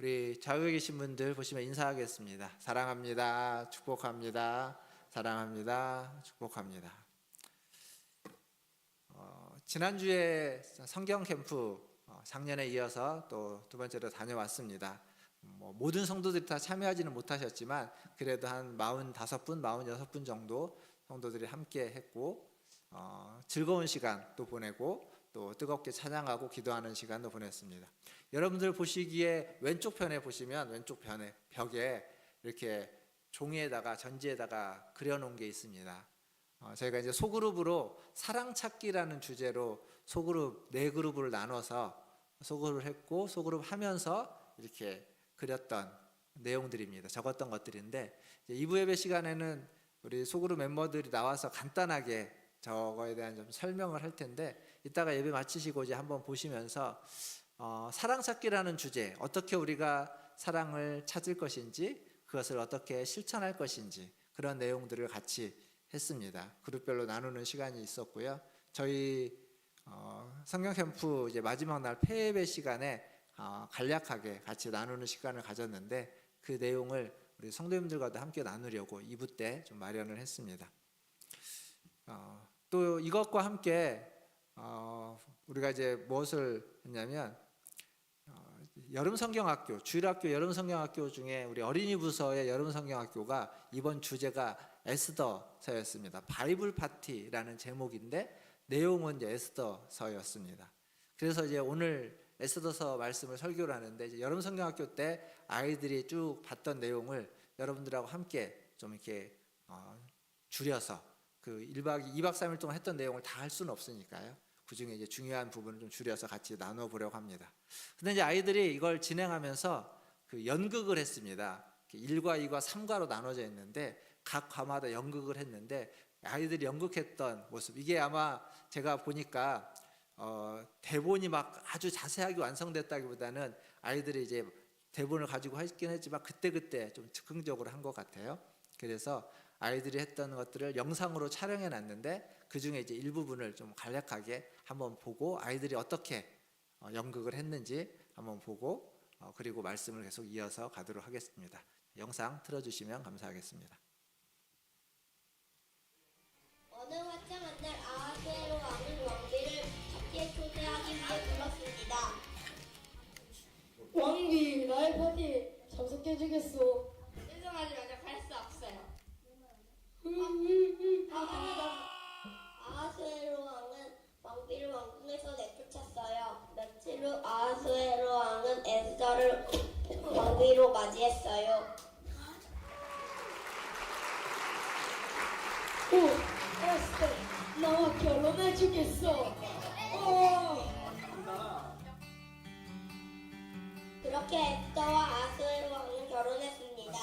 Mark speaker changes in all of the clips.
Speaker 1: 우리 좌우에 계신 분들 보시면 인사하겠습니다. 사랑합니다. 축복합니다. 사랑합니다. 축복합니다. 지난주에 성경 캠프 작년에 이어서 또 두 번째로 다녀왔습니다. 모든 성도들이 다 참여하지는 못하셨지만 그래도 한 45분, 46분 정도 성도들이 함께 했고 즐거운 시간도 보내고 또 뜨겁게 찬양하고 기도하는 시간도 보냈습니다. 여러분들 보시기에 왼쪽 편에 보시면 왼쪽 편에 벽에 이렇게 종이에다가 전지에다가 그려놓은 게 있습니다. 저희가 이제 소그룹으로 사랑찾기라는 주제로 소그룹 4그룹을 나눠서 소그룹을 했고 소그룹 하면서 이렇게 그렸던 내용들입니다. 적었던 것들인데 2부 예배 시간에는 우리 소그룹 멤버들이 나와서 간단하게 저거에 대한 좀 설명을 할 텐데 이따가 예배 마치시고 이제 한번 보시면서 사랑찾기라는 주제, 어떻게 우리가 사랑을 찾을 것인지 그것을 어떻게 실천할 것인지 그런 내용들을 같이 했습니다. 그룹별로 나누는 시간이 있었고요. 저희 성경 캠프 이제 마지막 날 폐예배 시간에 간략하게 같이 나누는 시간을 가졌는데 그 내용을 우리 성도님들과도 함께 나누려고 2부 때 좀 마련을 했습니다. 또 이것과 함께 우리가 이제 무엇을 했냐면 여름 성경학교, 주일학교 여름 성경학교 중에 우리 어린이 부서의 여름 성경학교가 이번 주제가 에스더서였습니다. 바이블 파티라는 제목인데 내용은 이제 에스더서였습니다. 그래서 이제 오늘 에스더서 말씀을 설교를 하는데 이제 여름 성경학교 때 아이들이 쭉 봤던 내용을 여러분들하고 함께 좀 이렇게 줄여서 그 1박 2박 3일 동안 했던 내용을 다 할 수는 없으니까요. 그 중에 이제 중요한 부분을 좀 줄여서 같이 나눠 보려고 합니다. 근데 이제 아이들이 이걸 진행하면서 그 연극을 했습니다. 1과 2과 3과로 나눠져 있는데 각 과마다 연극을 했는데 아이들이 연극했던 모습, 이게 아마 제가 보니까 대본이 막 아주 자세하게 완성됐다기보다는 아이들이 이제 대본을 가지고 했긴 했지만 그때그때 좀 즉흥적으로 한 것 같아요. 그래서 아이들이 했던 것들을 영상으로 촬영해 놨는데 그 중에 이제 일부분을 좀 간략하게 한번 보고 아이들이 어떻게 연극을 했는지 한번 보고 그리고 말씀을 계속 이어서 가도록 하겠습니다. 영상 틀어주시면 감사하겠습니다.
Speaker 2: 어느 화창한 날 아하스웨로 왕은 왕비를 파티에 초대하기 위해 불렀습니다.
Speaker 3: 왕비, 나의 파티에 참석해주겠소.
Speaker 2: 죄송하지 만족할 수 없어요.
Speaker 3: 합니다.
Speaker 2: 아하스웨로 왕은 왕비를 왕궁에서 내쫓았어요. 며칠 후 아하스웨로 왕은 에스더를 왕비로 맞이했어요.
Speaker 3: 오, 에스터, 나와 결혼해주겠어.
Speaker 2: 그렇게 에스더와 아하스웨로 왕은 결혼했습니다.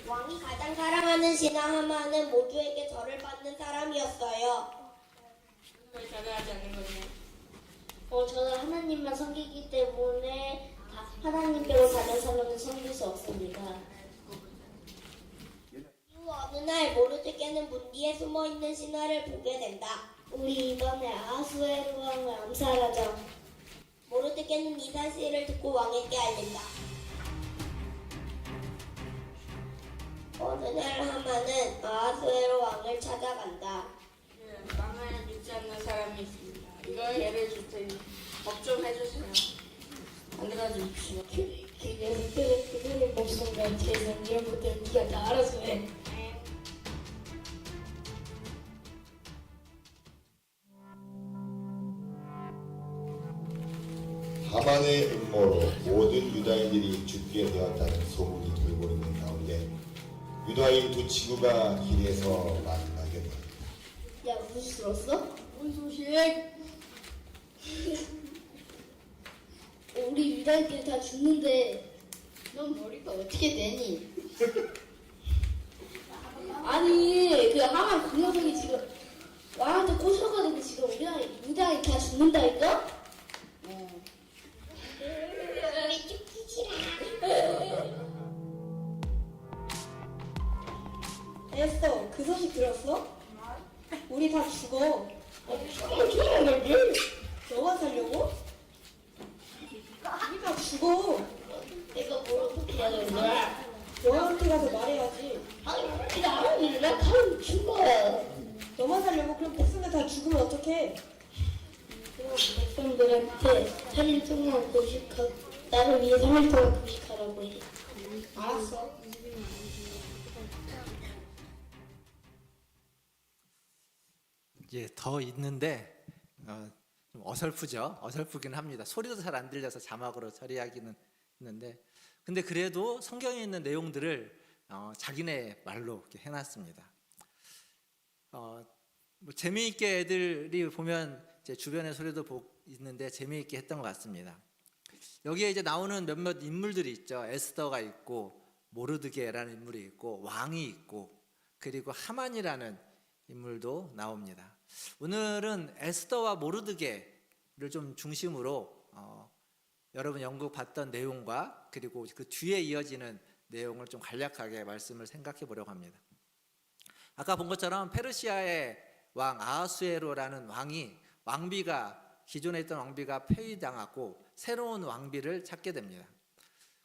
Speaker 2: 왕이 가장 사랑하는 신하 하만은 모두에게 절을 받는 사람이었어요.
Speaker 4: 왜 절하지 않는 거냐?
Speaker 3: 저는 하나님만 섬기기 때문에 하나님께로 다른 사람은 섬길 수 없습니다.
Speaker 2: 이후 어느 날 모르드게는 문 뒤에 숨어있는 신하를 보게 된다.
Speaker 3: 우리 이번에 아하스웨로 왕을 암살하자.
Speaker 2: 모르드게는 이 사실을 듣고 왕에게 알린다. 어느 날 하만은 아하스웨로 왕을 찾아간다.
Speaker 4: 왕을 믿지 않는 사람이 있습니다. 이걸 예를 줄 테니 법 좀 해주세요. 만들어 주십시오.
Speaker 3: 그들의 목숨과 재산 이런 것들은 네가 다 알아서 해.
Speaker 5: 하만의 음모로 모든 유다인들이 죽게 되었다는 소문이 돌고 있는 가운데 유다인 두 친구가 길에서 만나게 됩니다.
Speaker 3: 야, 무슨 들었어? 뭔 소식? 우리 유다인들 다 죽는데 넌 머리가 어떻게 되니? 아니, 그 하만 그 녀석이 지금 왕한테 꼬셔가지고 지금 우리가 유다인 다 죽는다니까?
Speaker 2: 우리 죽기 싫어.
Speaker 3: 에스터, 그 소식 들었어? 우리 다 죽어. 너가 살려고? 우리 다 죽어.
Speaker 2: 내가
Speaker 4: 말하는데
Speaker 2: 왕한테 가서 말해야지.
Speaker 4: 아니 나는 나 가면 죽어.
Speaker 2: 너만 살려고 그럼 백성들 다 죽으면 어떡해?
Speaker 3: 그럼 백성들한테 3일 동안 나를 위해 3일 동안 금식하라고 해.
Speaker 4: 알았어.
Speaker 1: 이제 더 있는데 좀 어설프죠. 어설프긴 합니다. 소리도 잘 안 들려서 자막으로 처리하기는 했는데, 근데 그래도 성경에 있는 내용들을 자기네 말로 이렇게 해놨습니다. 뭐 재미있게 애들이 보면 제 주변의 소리도 있는데 재미있게 했던 것 같습니다. 여기에 이제 나오는 몇몇 인물들이 있죠. 에스더가 있고 모르드게라는 인물이 있고 왕이 있고 그리고 하만이라는 인물도 나옵니다. 오늘은 에스더와 모르드게를 좀 중심으로 여러분 연극 봤던 내용과 그리고 그 뒤에 이어지는 내용을 좀 간략하게 말씀을 생각해 보려고 합니다. 아까 본 것처럼 페르시아의 왕 아하수에로라는 왕비가 기존에 있던 왕비가 폐위당하고 새로운 왕비를 찾게 됩니다.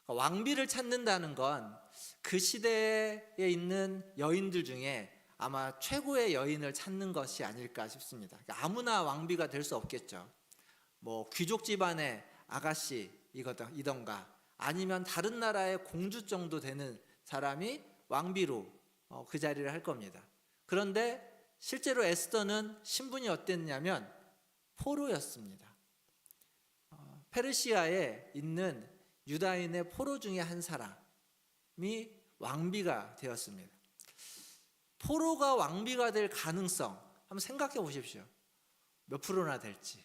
Speaker 1: 왕비를 찾는다는 건 그 시대에 있는 여인들 중에 아마 최고의 여인을 찾는 것이 아닐까 싶습니다. 아무나 왕비가 될 수 없겠죠. 뭐 귀족 집안의 아가씨이던가 아니면 다른 나라의 공주 정도 되는 사람이 왕비로 그 자리를 할 겁니다. 그런데 실제로 에스더는 신분이 어땠냐면 포로였습니다. 페르시아에 있는 유다인의 포로 중에 한 사람이 왕비가 되었습니다. 포로가 왕비가 될 가능성 한번 생각해 보십시오. 몇 프로나 될지.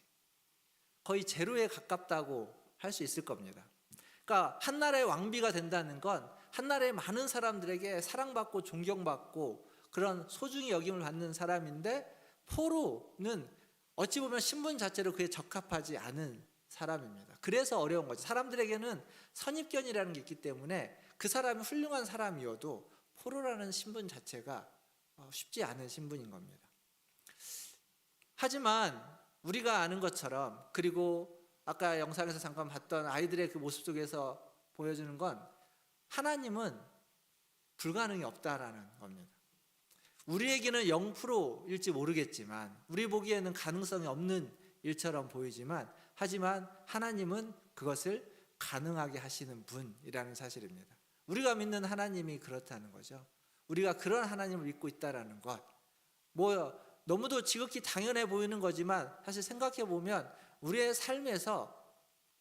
Speaker 1: 거의 제로에 가깝다고 할 수 있을 겁니다. 그러니까 한 나라의 왕비가 된다는 건 한 나라의 많은 사람들에게 사랑받고 존경받고 그런 소중히 여김을 받는 사람인데, 포로는 어찌 보면 신분 자체로 그에 적합하지 않은 사람입니다. 그래서 어려운 거죠. 사람들에게는 선입견이라는 게 있기 때문에 그 사람이 훌륭한 사람이어도 포로라는 신분 자체가 쉽지 않은 신분인 겁니다. 하지만 우리가 아는 것처럼, 그리고 아까 영상에서 잠깐 봤던 아이들의 그 모습 속에서 보여주는 건 하나님은 불가능이 없다라는 겁니다. 우리에게는 0%일지 모르겠지만, 우리 보기에는 가능성이 없는 일처럼 보이지만, 하지만 하나님은 그것을 가능하게 하시는 분이라는 사실입니다. 우리가 믿는 하나님이 그렇다는 거죠. 우리가 그런 하나님을 믿고 있다라는 것, 너무도 지극히 당연해 보이는 거지만 사실 생각해 보면 우리의 삶에서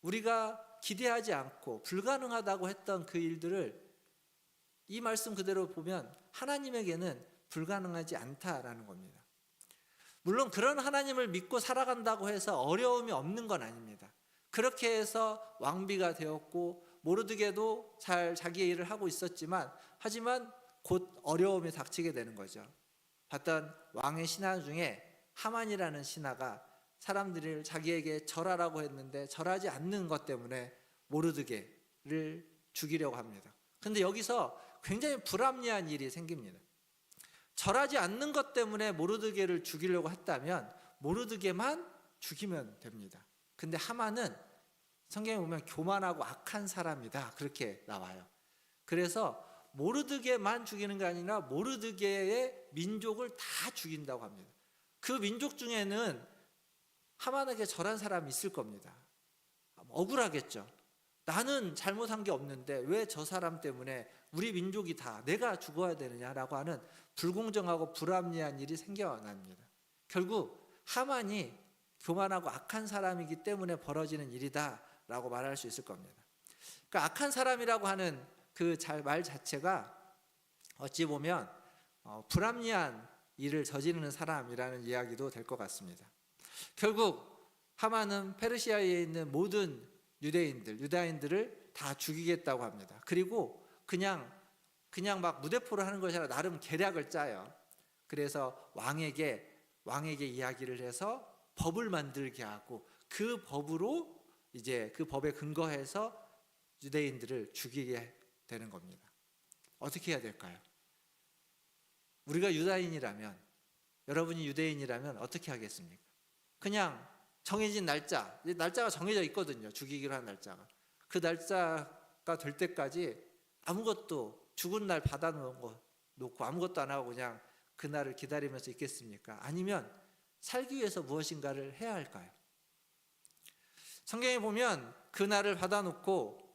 Speaker 1: 우리가 기대하지 않고 불가능하다고 했던 그 일들을 이 말씀 그대로 보면 하나님에게는 불가능하지 않다라는 겁니다. 물론 그런 하나님을 믿고 살아간다고 해서 어려움이 없는 건 아닙니다. 그렇게 해서 왕비가 되었고 모르드게도 잘 자기의 일을 하고 있었지만, 하지만 곧 어려움이 닥치게 되는 거죠. 봤던 왕의 신하 중에 하만이라는 신하가 사람들을 자기에게 절하라고 했는데 절하지 않는 것 때문에 모르드게를 죽이려고 합니다. 근데 여기서 굉장히 불합리한 일이 생깁니다. 절하지 않는 것 때문에 모르드게를 죽이려고 했다면 모르드게만 죽이면 됩니다. 근데 하만은 성경에 보면 교만하고 악한 사람이다, 그렇게 나와요. 그래서 모르드게만 죽이는 게 아니라 모르드게의 민족을 다 죽인다고 합니다. 그 민족 중에는 하만에게 절한 사람이 있을 겁니다. 억울하겠죠. 나는 잘못한 게 없는데 왜 저 사람 때문에 우리 민족이 다 내가 죽어야 되느냐라고 하는 불공정하고 불합리한 일이 생겨납니다. 결국 하만이 교만하고 악한 사람이기 때문에 벌어지는 일이다라고 말할 수 있을 겁니다. 그러니까 악한 사람이라고 하는 그 말 자체가 어찌 보면 불합리한 일을 저지르는 사람이라는 이야기도 될 것 같습니다. 결국 하만은 페르시아에 있는 모든 유다인들을 다 죽이겠다고 합니다. 그리고 그냥 막 무대포를 하는 것이 아니라 나름 계략을 짜요. 그래서 왕에게 이야기를 해서 법을 만들게 하고 그 법으로 이제 그 법에 근거해서 유대인들을 죽이게 되는 겁니다. 어떻게 해야 될까요? 우리가 유다인이라면, 여러분이 유대인이라면 어떻게 하겠습니까? 그냥 정해진 날짜가 정해져 있거든요. 죽이기로 한 날짜가. 그 날짜가 될 때까지 아무것도 죽은 날 놓고 아무것도 안 하고 그냥 그날을 기다리면서 있겠습니까? 아니면 살기 위해서 무엇인가를 해야 할까요? 성경에 보면 그날을 받아놓고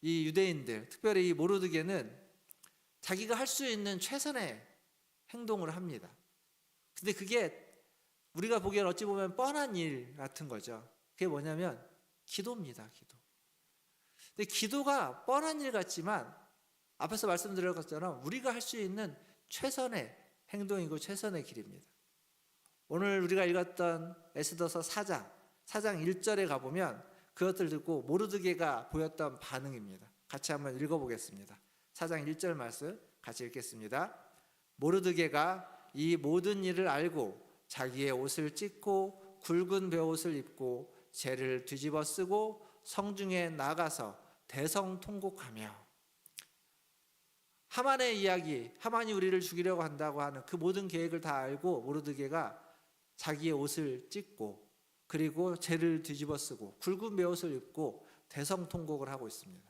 Speaker 1: 이 유대인들, 특별히 이 모르드게는 자기가 할 수 있는 최선의 행동을 합니다. 근데 그게 우리가 보기엔 어찌 보면 뻔한 일 같은 거죠. 그게 뭐냐면 기도입니다. 기도. 근데 기도가 뻔한 일 같지만 앞에서 말씀드린 것처럼 우리가 할 수 있는 최선의 행동이고 최선의 길입니다. 오늘 우리가 읽었던 에스더서 4장 1절에 가보면 그것들 듣고 모르드게가 보였던 반응입니다. 같이 한번 읽어보겠습니다. 4장 1절 말씀 같이 읽겠습니다. 모르드게가 이 모든 일을 알고 자기의 옷을 찢고 굵은 베옷을 입고 재를 뒤집어 쓰고 성중에 나가서 대성통곡하며 하만의 이야기, 하만이 우리를 죽이려고 한다고 하는 그 모든 계획을 다 알고 모르드게가 자기의 옷을 찢고 그리고 재를 뒤집어 쓰고 굵은 베옷을 입고 대성통곡을 하고 있습니다.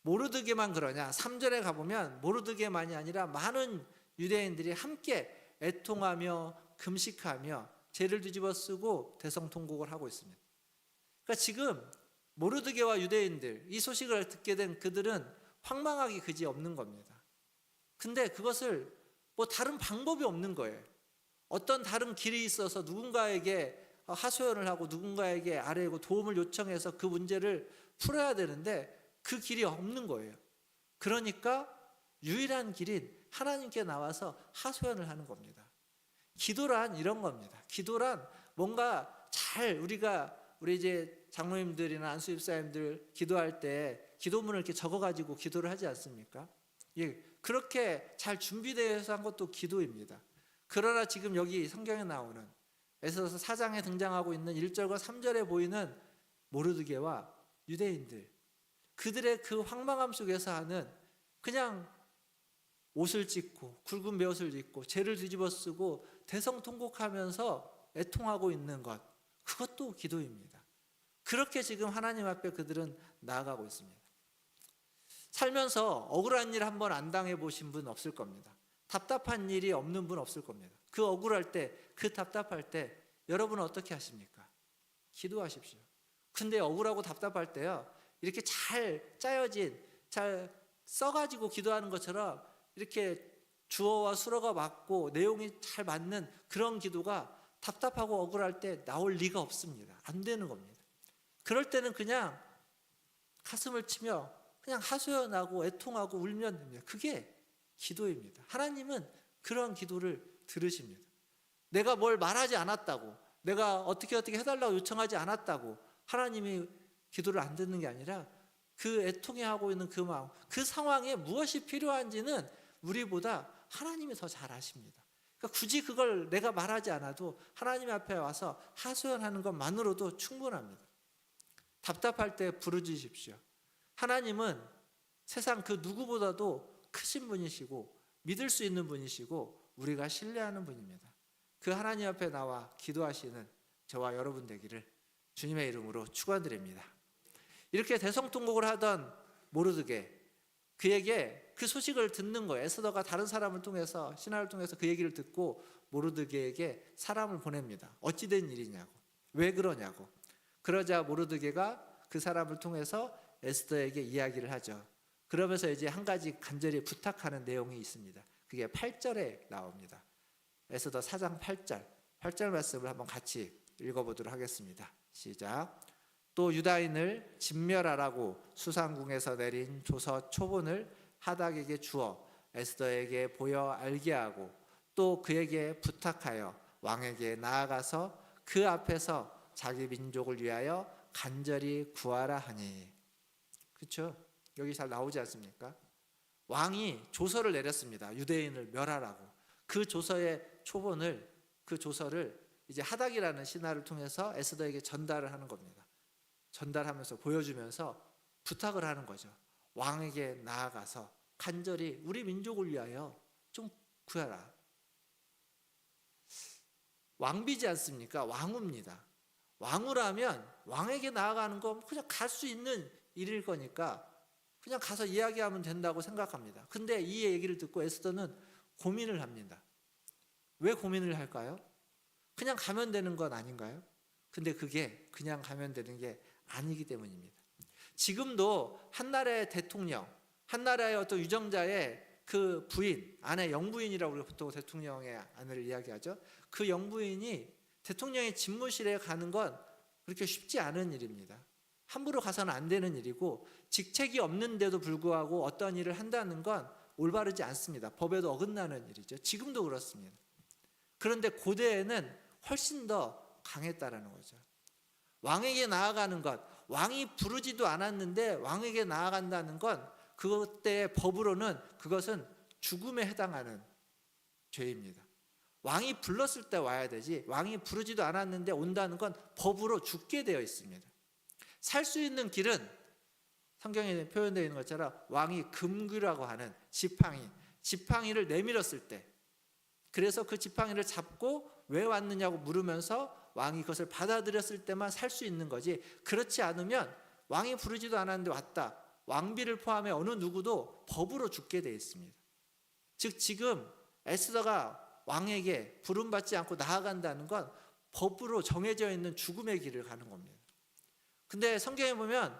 Speaker 1: 모르드게만 그러냐? 3절에 가보면 모르드게만이 아니라 많은 유대인들이 함께 애통하며 금식하며 재를 뒤집어 쓰고 대성통곡을 하고 있습니다. 그러니까 지금 모르드게와 유대인들, 이 소식을 듣게 된 그들은 황망하기 그지 없는 겁니다. 근데 그것을 뭐 다른 방법이 없는 거예요. 어떤 다른 길이 있어서 누군가에게 하소연을 하고 누군가에게 아뢰고 도움을 요청해서 그 문제를 풀어야 되는데 그 길이 없는 거예요. 그러니까 유일한 길인 하나님께 나와서 하소연을 하는 겁니다. 기도란 이런 겁니다. 기도란 뭔가 우리 이제 장로님들이나 안수집사님들 기도할 때 기도문을 이렇게 적어가지고 기도를 하지 않습니까? 예, 그렇게 잘 준비되어서 한 것도 기도입니다. 그러나 지금 여기 성경에 나오는 에스더서 4장에 등장하고 있는 1절과 3절에 보이는 모르드게와 유대인들, 그들의 그 황망함 속에서 하는 그냥 옷을 찢고 굵은 베옷을 입고 재를 뒤집어 쓰고 대성통곡하면서 애통하고 있는 것, 그것도 기도입니다. 그렇게 지금 하나님 앞에 그들은 나아가고 있습니다. 살면서 억울한 일 한번 안 당해보신 분 없을 겁니다. 답답한 일이 없는 분 없을 겁니다. 그 억울할 때, 그 답답할 때 여러분은 어떻게 하십니까? 기도하십시오. 근데 억울하고 답답할 때요, 이렇게 잘 짜여진, 잘 써가지고 기도하는 것처럼 이렇게 주어와 수어가 맞고 내용이 잘 맞는 그런 기도가 답답하고 억울할 때 나올 리가 없습니다. 안 되는 겁니다. 그럴 때는 그냥 가슴을 치며 그냥 하소연하고 애통하고 울면 됩니다. 그게 기도입니다. 하나님은 그런 기도를 들으십니다. 내가 뭘 말하지 않았다고, 내가 어떻게 해달라고 요청하지 않았다고 하나님이 기도를 안 듣는 게 아니라 그 애통해하고 있는 그 마음, 그 상황에 무엇이 필요한지는 우리보다 하나님이 더 잘 아십니다. 그러니까 굳이 그걸 내가 말하지 않아도 하나님 앞에 와서 하소연하는 것만으로도 충분합니다. 답답할 때 부르짖으십시오. 하나님은 세상 그 누구보다도 크신 분이시고 믿을 수 있는 분이시고 우리가 신뢰하는 분입니다. 그 하나님 앞에 나와 기도하시는 저와 여러분 되기를 주님의 이름으로 축원드립니다. 이렇게 대성통곡을 하던 모르드게, 그에게 그 소식을 듣는 거예요. 에스더가 다른 사람을 통해서, 신하를 통해서 그 얘기를 듣고 모르드게에게 사람을 보냅니다. 어찌 된 일이냐고, 왜 그러냐고. 그러자 모르드게가 그 사람을 통해서 에스더에게 이야기를 하죠. 그러면서 이제 한 가지 간절히 부탁하는 내용이 있습니다. 그게 8절에 나옵니다. 에스더 4장 8절 말씀을 한번 같이 읽어보도록 하겠습니다. 시작. 또 유다인을 진멸하라고 수상궁에서 내린 조서 초본을 하닥에게 주어 에스더에게 보여 알게 하고 또 그에게 부탁하여 왕에게 나아가서 그 앞에서 자기 민족을 위하여 간절히 구하라 하니. 그렇죠? 여기 잘 나오지 않습니까? 왕이 조서를 내렸습니다. 유대인을 멸하라고. 그 조서의 초본을, 그 조서를 이제 하닥이라는 신하를 통해서 에스더에게 전달을 하는 겁니다. 전달하면서 보여주면서 부탁을 하는 거죠. 왕에게 나아가서 간절히 우리 민족을 위하여 좀 구하라. 왕비지 않습니까? 왕후입니다. 왕후라면 왕에게 나아가는 건 그냥 갈 수 있는 일일 거니까 그냥 가서 이야기하면 된다고 생각합니다. 근데 이 얘기를 듣고 에스더는 고민을 합니다. 왜 고민을 할까요? 그냥 가면 되는 건 아닌가요? 근데 그게 그냥 가면 되는 게 아니기 때문입니다. 지금도 한 나라의 대통령, 한 나라의 어떤 유정자의 그 부인, 아내 영부인이라고 우리가 보통 대통령의 아내를 이야기하죠. 그 영부인이 대통령의 집무실에 가는 건 그렇게 쉽지 않은 일입니다. 함부로 가서는 안 되는 일이고 직책이 없는데도 불구하고 어떤 일을 한다는 건 올바르지 않습니다. 법에도 어긋나는 일이죠. 지금도 그렇습니다. 그런데 고대에는 훨씬 더 강했다라는 거죠. 왕에게 나아가는 것, 왕이 부르지도 않았는데 왕에게 나아간다는 건 그때의 법으로는 그것은 죽음에 해당하는 죄입니다. 왕이 불렀을 때 와야 되지 왕이 부르지도 않았는데 온다는 건 법으로 죽게 되어 있습니다. 살 수 있는 길은 성경에 표현되어 있는 것처럼 왕이 금귀라고 하는 지팡이를 내밀었을 때, 그래서 그 지팡이를 잡고 왜 왔느냐고 물으면서 왕이 그것을 받아들였을 때만 살 수 있는 거지, 그렇지 않으면 왕이 부르지도 않았는데 왔다, 왕비를 포함해 어느 누구도 법으로 죽게 되어 있습니다. 즉 지금 에스더가 왕에게 부름받지 않고 나아간다는 건 법으로 정해져 있는 죽음의 길을 가는 겁니다. 근데 성경에 보면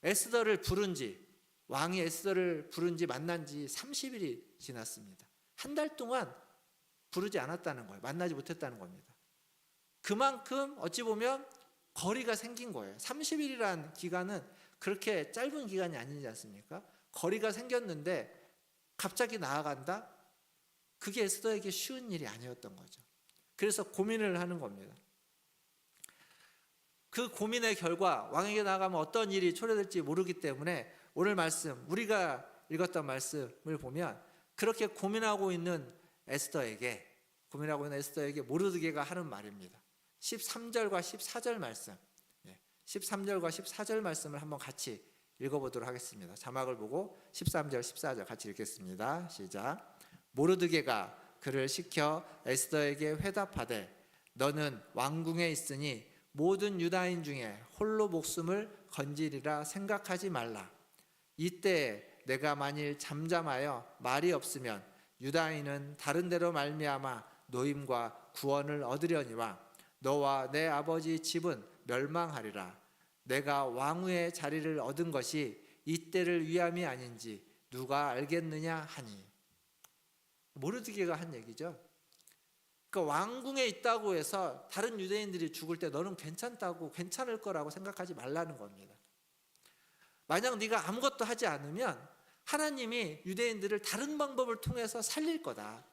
Speaker 1: 에스더를 부른 지, 왕이 에스더를 부른 지 만난 지 30일이 지났습니다. 한 달 동안 부르지 않았다는 거예요. 만나지 못했다는 겁니다. 그만큼 어찌 보면 거리가 생긴 거예요. 30일이라는 기간은 그렇게 짧은 기간이 아니지 않습니까? 거리가 생겼는데 갑자기 나아간다? 그게 에스더에게 쉬운 일이 아니었던 거죠. 그래서 고민을 하는 겁니다. 그 고민의 결과 왕에게 나아가면 어떤 일이 초래될지 모르기 때문에 오늘 말씀, 우리가 읽었던 말씀을 보면 그렇게 고민하고 있는 에스더에게 모르드게가 하는 말입니다. 13절과 14절 말씀, 13절과 14절 말씀을 한번 같이 읽어보도록 하겠습니다. 자막을 보고 13절, 14절 같이 읽겠습니다. 시작. 모르드게가 그를 시켜 에스더에게 회답하되 너는 왕궁에 있으니 모든 유다인 중에 홀로 목숨을 건지리라 생각하지 말라. 이때에 내가 만일 잠잠하여 말이 없으면 유다인은 다른 데로 말미암아 노임과 구원을 얻으려니와 너와 내 아버지 집은 멸망하리라. 내가 왕후의 자리를 얻은 것이 이때를 위함이 아닌지 누가 알겠느냐 하니. 모르드게가 한 얘기죠. 그러니까 왕궁에 있다고 해서 다른 유대인들이 죽을 때 너는 괜찮을 거라고 생각하지 말라는 겁니다. 만약 네가 아무것도 하지 않으면 하나님이 유대인들을 다른 방법을 통해서 살릴 거다.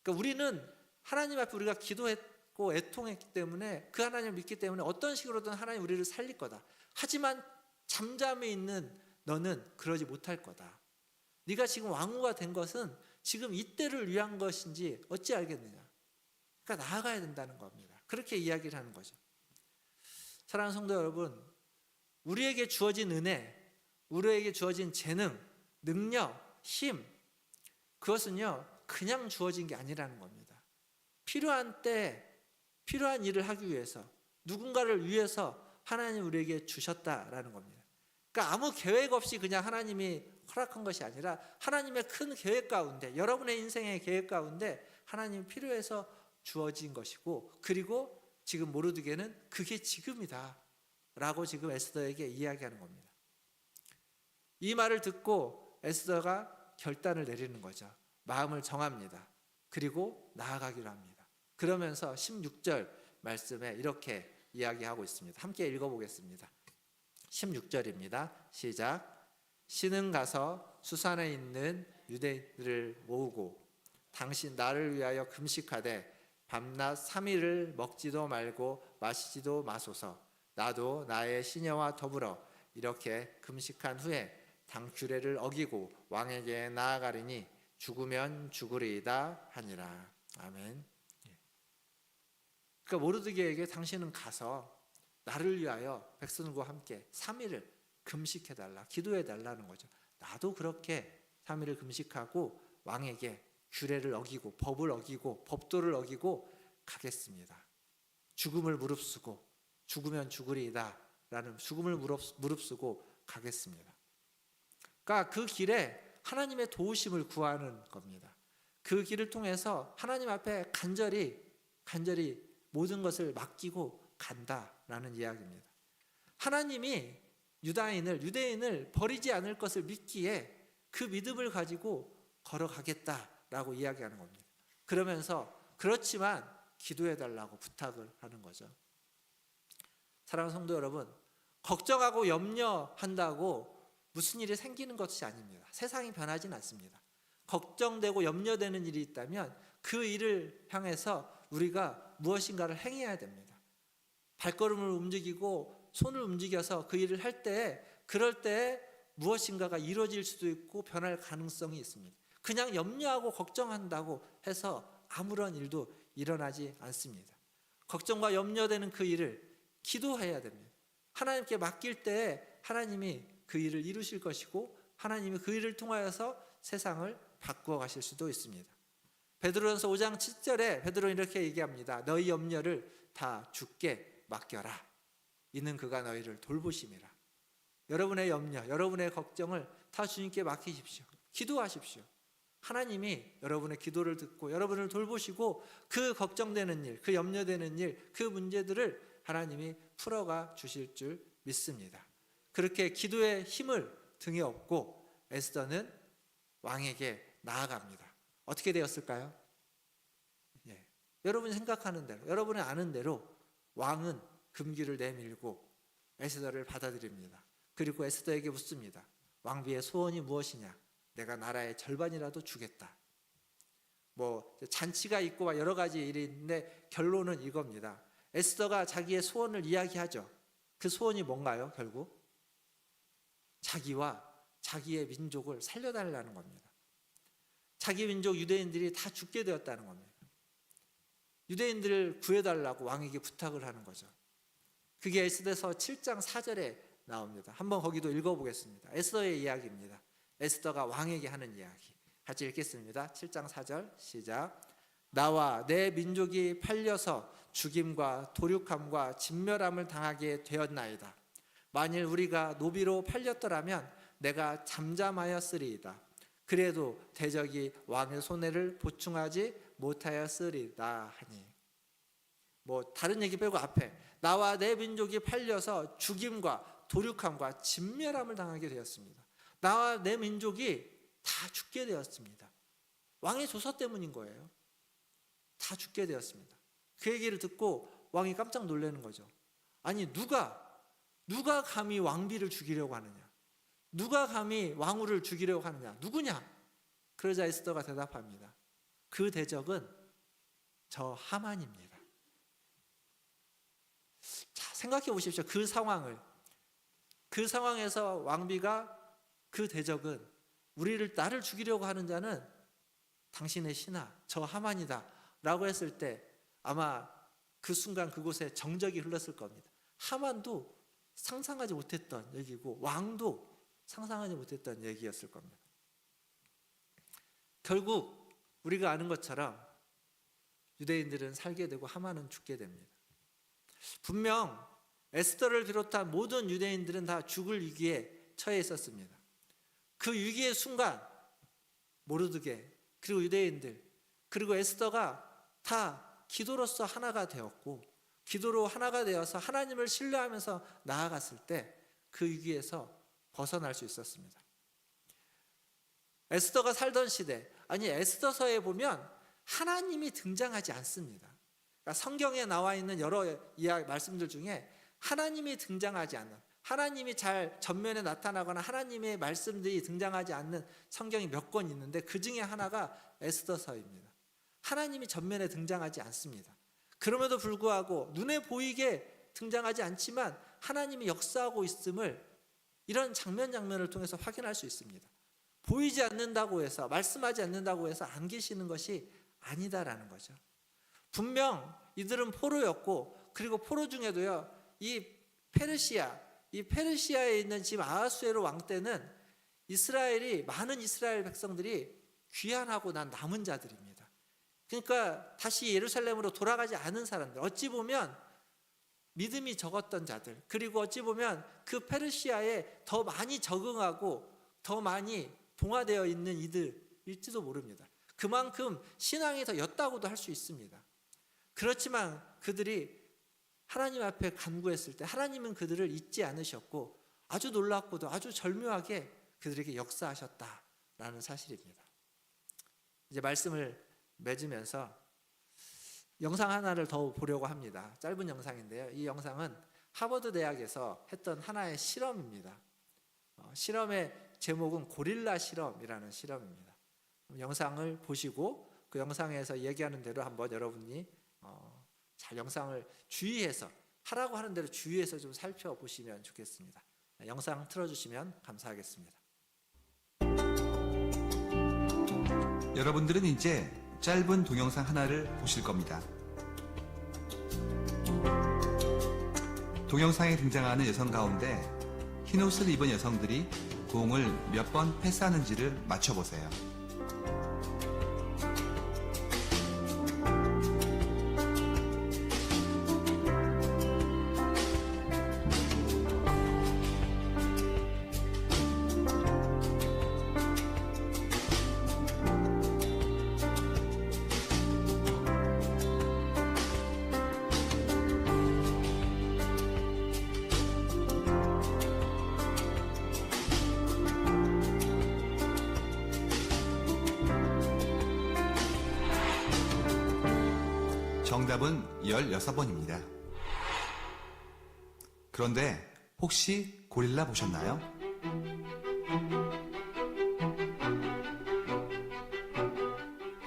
Speaker 1: 그러니까 우리는 하나님 앞에 우리가 기도했고 애통했기 때문에 그 하나님을 믿기 때문에 어떤 식으로든 하나님 우리를 살릴 거다. 하지만 잠잠해 있는 너는 그러지 못할 거다. 네가 지금 왕후가 된 것은 지금 이때를 위한 것인지 어찌 알겠느냐. 그러니까 나아가야 된다는 겁니다. 그렇게 이야기를 하는 거죠. 사랑하는 성도 여러분, 우리에게 주어진 은혜, 우리에게 주어진 재능, 능력, 힘, 그것은요 그냥 주어진 게 아니라는 겁니다. 필요한 때 필요한 일을 하기 위해서, 누군가를 위해서 하나님 우리에게 주셨다라는 겁니다. 그러니까 아무 계획 없이 그냥 하나님이 허락한 것이 아니라 하나님의 큰 계획 가운데, 여러분의 인생의 계획 가운데 하나님이 필요해서 주어진 것이고, 그리고 지금 모르드게는 그게 지금이다 라고 지금 에스더에게 이야기하는 겁니다. 이 말을 듣고 에스더가 결단을 내리는 거죠. 마음을 정합니다. 그리고 나아가기로 합니다. 그러면서 16절 말씀에 이렇게 이야기하고 있습니다. 함께 읽어보겠습니다. 16절입니다. 시작. 신은 가서 수산에 있는 유대인들을 모으고 당신 나를 위하여 금식하되 밤낮 3일을 먹지도 말고 마시지도 마소서. 나도 나의 시녀와 더불어 이렇게 금식한 후에 당규례를 어기고 왕에게 나아가리니 죽으면 죽으리이다 하니라. 아멘. 그러니까 모르드게에게 당신은 가서 나를 위하여 백성과 함께 3일을 금식해달라, 기도해달라는 거죠. 나도 그렇게 3일을 금식하고 왕에게 규례를 어기고 법을 어기고 법도를 어기고 가겠습니다. 죽음을 무릅쓰고 죽으면 죽으리이다 라는 죽음을 무릅쓰고 가겠습니다. 그러니까 그 길에 하나님의 도우심을 구하는 겁니다. 그 길을 통해서 하나님 앞에 간절히 모든 것을 맡기고 간다라는 이야기입니다. 하나님이 유대인을 버리지 않을 것을 믿기에 그 믿음을 가지고 걸어가겠다라고 이야기하는 겁니다. 그러면서 그렇지만 기도해달라고 부탁을 하는 거죠. 사랑하는 성도 여러분, 걱정하고 염려한다고 무슨 일이 생기는 것이 아닙니다. 세상이 변하진 않습니다. 걱정되고 염려되는 일이 있다면 그 일을 향해서 우리가 무엇인가를 행해야 됩니다. 발걸음을 움직이고 손을 움직여서 그 일을 할 때에 그럴 때에 무엇인가가 이루어질 수도 있고 변할 가능성이 있습니다. 그냥 염려하고 걱정한다고 해서 아무런 일도 일어나지 않습니다. 걱정과 염려되는 그 일을 기도해야 됩니다. 하나님께 맡길 때에 하나님이 그 일을 이루실 것이고 하나님이 그 일을 통하여서 세상을 바꾸어 가실 수도 있습니다. 베드로전서 5장 7절에 베드로는 이렇게 얘기합니다. 너희 염려를 다 주께 맡겨라. 이는 그가 너희를 돌보심이라. 여러분의 염려, 여러분의 걱정을 다 주님께 맡기십시오. 기도하십시오. 하나님이 여러분의 기도를 듣고 여러분을 돌보시고 그 걱정되는 일, 그 염려되는 일, 그 문제들을 하나님이 풀어가 주실 줄 믿습니다. 그렇게 기도의 힘을 등에 업고 에스더는 왕에게 나아갑니다. 어떻게 되었을까요? 여러분이 생각하는 대로, 여러분이 아는 대로 왕은 금기를 내밀고 에스더를 받아들입니다. 그리고 에스더에게 묻습니다. 왕비의 소원이 무엇이냐? 내가 나라의 절반이라도 주겠다. 잔치가 있고 여러 가지 일이 있는데 결론은 이겁니다. 에스더가 자기의 소원을 이야기하죠. 그 소원이 뭔가요? 결국 자기와 자기의 민족을 살려달라는 겁니다. 자기 민족 유대인들이 다 죽게 되었다는 겁니다. 유대인들을 구해달라고 왕에게 부탁을 하는 거죠. 그게 에스더서 7장 4절에 나옵니다. 한번 거기도 읽어보겠습니다. 에스더의 이야기입니다. 에스더가 왕에게 하는 이야기. 같이 읽겠습니다. 7장 4절 시작. 나와 내 민족이 팔려서 죽임과 도륙함과 진멸함을 당하게 되었나이다. 만일 우리가 노비로 팔렸더라면 내가 잠잠하였으리이다. 그래도 대적이 왕의 손해를 보충하지 못하였으리다 하니. 다른 얘기 빼고 앞에 나와 내 민족이 팔려서 죽임과 도륙함과 진멸함을 당하게 되었습니다. 나와 내 민족이 다 죽게 되었습니다. 왕의 조서 때문인 거예요. 다 죽게 되었습니다. 그 얘기를 듣고 왕이 깜짝 놀라는 거죠. 아니 누가 감히 왕비를 죽이려고 하느냐? 누가 감히 왕후를 죽이려고 하느냐? 누구냐? 그러자 에스더가 대답합니다. 그 대적은 저 하만입니다. 자, 생각해 보십시오. 그 상황을. 그 상황에서 왕비가 그 대적은 나를 죽이려고 하는 자는 당신의 신하 저 하만이다 라고 했을 때 아마 그 순간 그곳에 정적이 흘렀을 겁니다. 하만도 상상하지 못했던 얘기고 왕도 상상하지 못했던 얘기였을 겁니다. 결국 우리가 아는 것처럼 유대인들은 살게 되고 하만은 죽게 됩니다. 분명 에스더를 비롯한 모든 유대인들은 다 죽을 위기에 처해 있었습니다. 그 위기의 순간 모르드게 그리고 유대인들 그리고 에스더가 다 기도로서 하나가 되었고 기도로 하나가 되어서 하나님을 신뢰하면서 나아갔을 때 그 위기에서 벗어날 수 있었습니다. 에스더가 살던 시대, 에스더서에 보면 하나님이 등장하지 않습니다. 그러니까 성경에 나와 있는 여러 말씀들 중에 하나님이 등장하지 않는, 하나님이 잘 전면에 나타나거나 하나님의 말씀들이 등장하지 않는 성경이 몇 권 있는데 그 중에 하나가 에스더서입니다. 하나님이 전면에 등장하지 않습니다. 그럼에도 불구하고 눈에 보이게 등장하지 않지만 하나님이 역사하고 있음을 이런 장면을 통해서 확인할 수 있습니다. 보이지 않는다고 해서 말씀하지 않는다고 해서 안 계시는 것이 아니다라는 거죠. 분명 이들은 포로였고 그리고 포로 중에도요 이 페르시아에 있는 지금 아하수에로 왕 때는 많은 이스라엘 백성들이 귀환하고 난 남은 자들입니다. 그러니까 다시 예루살렘으로 돌아가지 않은 사람들, 어찌 보면 믿음이 적었던 자들, 그리고 어찌 보면 그 페르시아에 더 많이 적응하고 더 많이 동화되어 있는 이들일지도 모릅니다. 그만큼 신앙이 더 옅다고도 할 수 있습니다. 그렇지만 그들이 하나님 앞에 간구했을 때 하나님은 그들을 잊지 않으셨고 아주 놀랍고도 아주 절묘하게 그들에게 역사하셨다라는 사실입니다. 이제 말씀을 맺으면서 영상 하나를 더 보려고 합니다. 짧은 영상인데요. 이 영상은 하버드 대학에서 했던 하나의 실험입니다. 실험의 제목은 고릴라 실험이라는 실험입니다. 영상을 보시고 그 영상에서 얘기하는 대로 한번 여러분이 잘 영상을 주의해서 하라고 하는 대로 주의해서 좀 살펴보시면 좋겠습니다. 영상 틀어주시면 감사하겠습니다.
Speaker 6: 여러분들은 이제 짧은 동영상 하나를 보실 겁니다. 동영상에 등장하는 여성 가운데 흰옷을 입은 여성들이 공을 몇 번 패스하는지를 맞춰보세요. 정답은 16번입니다. 그런데 혹시 고릴라 보셨나요?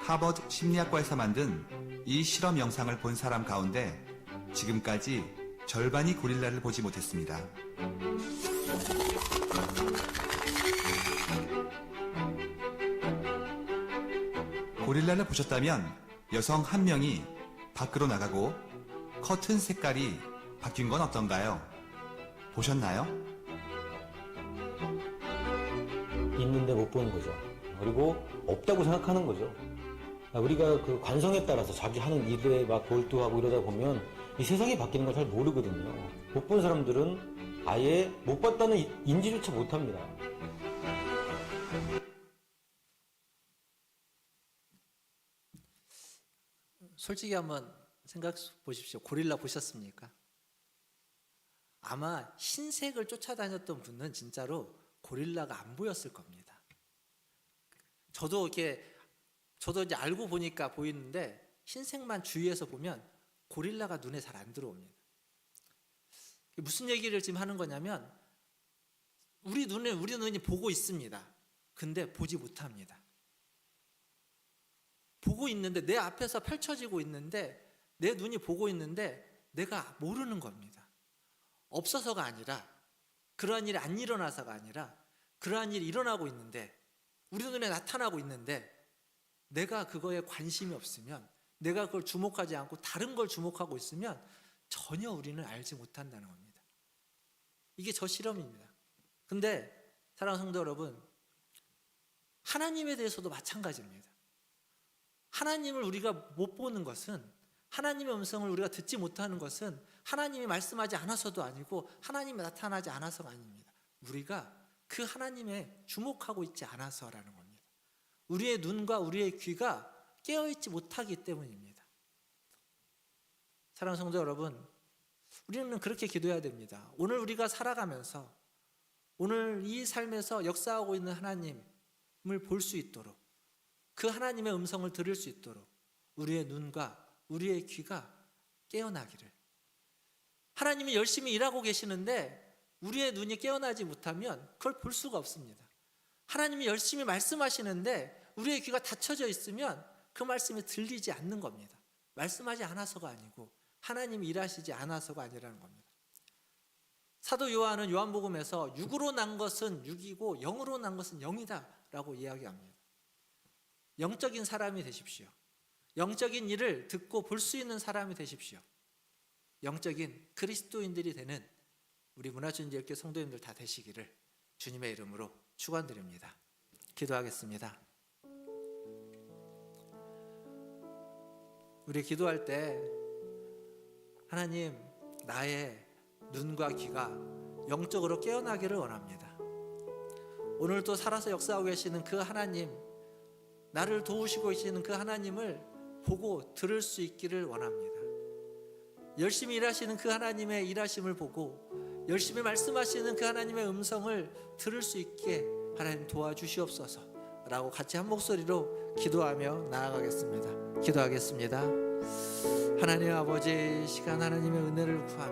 Speaker 6: 하버드 심리학과에서 만든 이 실험 영상을 본 사람 가운데 지금까지 절반이 고릴라를 보지 못했습니다. 고릴라를 보셨다면 여성 한 명이 밖으로 나가고 커튼 색깔이 바뀐 건 어떤가요? 보셨나요?
Speaker 7: 있는데 못 보는 거죠. 그리고 없다고 생각하는 거죠. 우리가 그 관성에 따라서 자기 하는 일에 막 몰두하고 이러다 보면 이 세상이 바뀌는 걸 잘 모르거든요. 못 본 사람들은 아예 못 봤다는 인지조차 못 합니다.
Speaker 1: 솔직히 한번 생각해 보십시오. 고릴라 보셨습니까? 아마 흰색을 쫓아다녔던 분은 진짜로 고릴라가 안 보였을 겁니다. 저도 이제 알고 보니까 보이는데 흰색만 주위에서 보면 고릴라가 눈에 잘 안 들어옵니다. 무슨 얘기를 지금 하는 거냐면 우리 눈이 보고 있습니다. 근데 보지 못합니다. 보고 있는데 내 앞에서 펼쳐지고 있는데 내 눈이 보고 있는데 내가 모르는 겁니다. 없어서가 아니라 그러한 일이 안 일어나서가 아니라 그러한 일이 일어나고 있는데 우리 눈에 나타나고 있는데 내가 그거에 관심이 없으면 내가 그걸 주목하지 않고 다른 걸 주목하고 있으면 전혀 우리는 알지 못한다는 겁니다. 이게 저 실험입니다. 근데 사랑하는 성도 여러분, 하나님에 대해서도 마찬가지입니다. 하나님을 우리가 못 보는 것은, 하나님의 음성을 우리가 듣지 못하는 것은 하나님이 말씀하지 않아서도 아니고 하나님이 나타나지 않아서가 아닙니다. 우리가 그 하나님에 주목하고 있지 않아서라는 겁니다. 우리의 눈과 우리의 귀가 깨어있지 못하기 때문입니다. 사랑하는 성도 여러분, 우리는 그렇게 기도해야 됩니다. 오늘 우리가 살아가면서 오늘 이 삶에서 역사하고 있는 하나님을 볼 수 있도록, 그 하나님의 음성을 들을 수 있도록 우리의 눈과 우리의 귀가 깨어나기를. 하나님이 열심히 일하고 계시는데 우리의 눈이 깨어나지 못하면 그걸 볼 수가 없습니다. 하나님이 열심히 말씀하시는데 우리의 귀가 닫혀져 있으면 그 말씀이 들리지 않는 겁니다. 말씀하지 않아서가 아니고 하나님이 일하시지 않아서가 아니라는 겁니다. 사도 요한은 요한복음에서 육으로 난 것은 육이고 영으로 난 것은 영이다 라고 이야기합니다. 영적인 사람이 되십시오. 영적인 일을 듣고 볼 수 있는 사람이 되십시오. 영적인 그리스도인들이 되는 우리 문화주인제일교 성도님들 다 되시기를 주님의 이름으로 축원드립니다. 기도하겠습니다. 우리 기도할 때 하나님, 나의 눈과 귀가 영적으로 깨어나기를 원합니다. 오늘 또 살아서 역사하고 계시는 그 하나님, 나를 도우시고 계시는 그 하나님을 보고 들을 수 있기를 원합니다. 열심히 일하시는 그 하나님의 일하심을 보고 열심히 말씀하시는 그 하나님의 음성을 들을 수 있게 하나님 도와주시옵소서 라고 같이 한 목소리로 기도하며 나아가겠습니다. 기도하겠습니다. 하나님 아버지, 이 시간 하나님의 은혜를 구합니다.